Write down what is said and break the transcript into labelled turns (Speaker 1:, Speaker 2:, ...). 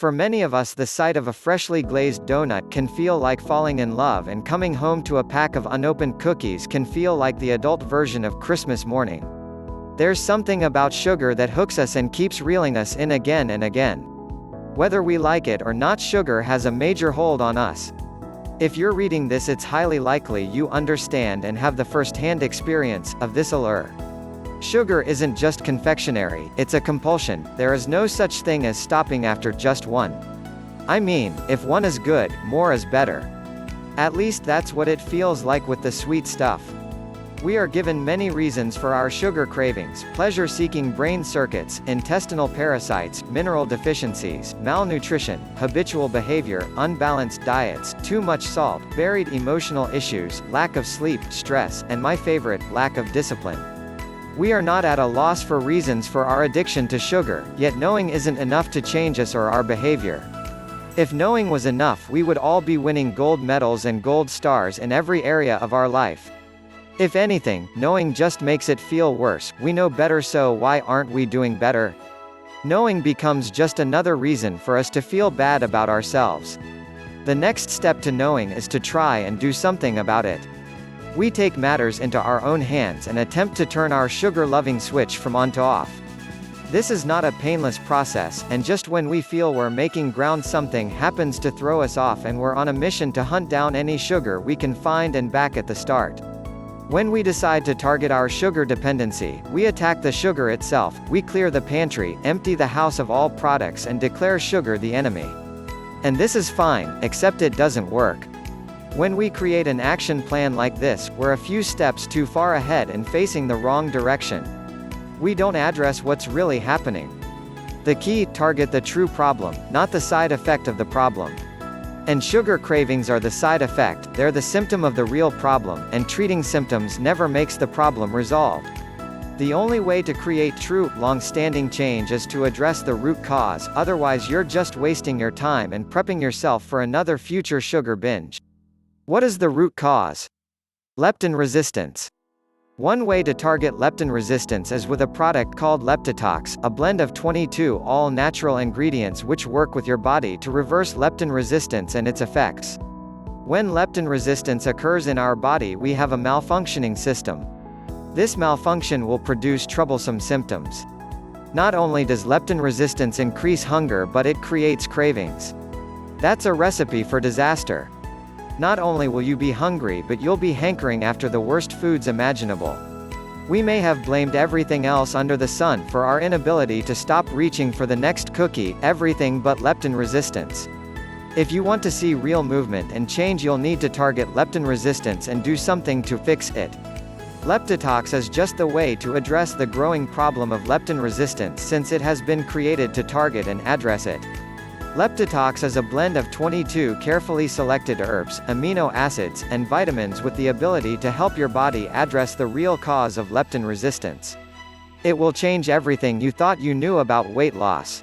Speaker 1: For many of us, the sight of a freshly glazed donut can feel like falling in love, and coming home to a pack of unopened cookies can feel like the adult version of Christmas morning. There's something about sugar that hooks us and keeps reeling us in again and again. Whether we like it or not, sugar has a major hold on us. If you're reading this, it's highly likely you understand and have the first-hand experience of this allure. Sugar isn't just confectionery, it's a compulsion. There is no such thing as stopping after just one. I mean, if one is good, more is better. At least that's what it feels like with the sweet stuff. We are given many reasons for our sugar cravings: pleasure-seeking brain circuits, intestinal parasites, mineral deficiencies, malnutrition, habitual behavior, unbalanced diets, too much salt, buried emotional issues, lack of sleep, stress, and my favorite, lack of discipline. We are not at a loss for reasons for our addiction to sugar, yet knowing isn't enough to change us or our behavior. If knowing was enough, we would all be winning gold medals and gold stars in every area of our life. If anything, knowing just makes it feel worse. We know better, so why aren't we doing better? Knowing becomes just another reason for us to feel bad about ourselves. The next step to knowing is to try and do something about it. We take matters into our own hands and attempt to turn our sugar-loving switch from on to off. This is not a painless process, and just when we feel we're making ground, something happens to throw us off, and we're on a mission to hunt down any sugar we can find and back at the start. When we decide to target our sugar dependency, we attack the sugar itself. We clear the pantry, empty the house of all products, and declare sugar the enemy. And this is fine, except it doesn't work. When we create an action plan like this, we're a few steps too far ahead and facing the wrong direction. We don't address what's really happening. The key: target the true problem, not the side effect of the problem. And sugar cravings are the side effect, they're the symptom of the real problem, and treating symptoms never makes the problem resolved. The only way to create true, long-standing change is to address the root cause, otherwise you're just wasting your time and prepping yourself for another future sugar binge. What is the root cause? Leptin resistance. One way to target leptin resistance is with a product called Leptitox, a blend of 22 all-natural ingredients which work with your body to reverse leptin resistance and its effects. When leptin resistance occurs in our body, we have a malfunctioning system. This malfunction will produce troublesome symptoms. Not only does leptin resistance increase hunger, but it creates cravings. That's a recipe for disaster. Not only will you be hungry, but you'll be hankering after the worst foods imaginable. We may have blamed everything else under the sun for our inability to stop reaching for the next cookie, everything but leptin resistance. If you want to see real movement and change, you'll need to target leptin resistance and do something to fix it. Leptitox is just the way to address the growing problem of leptin resistance, since it has been created to target and address it. Leptitox is a blend of 22 carefully selected herbs, amino acids, and vitamins with the ability to help your body address the real cause of leptin resistance. It will change everything you thought you knew about weight loss.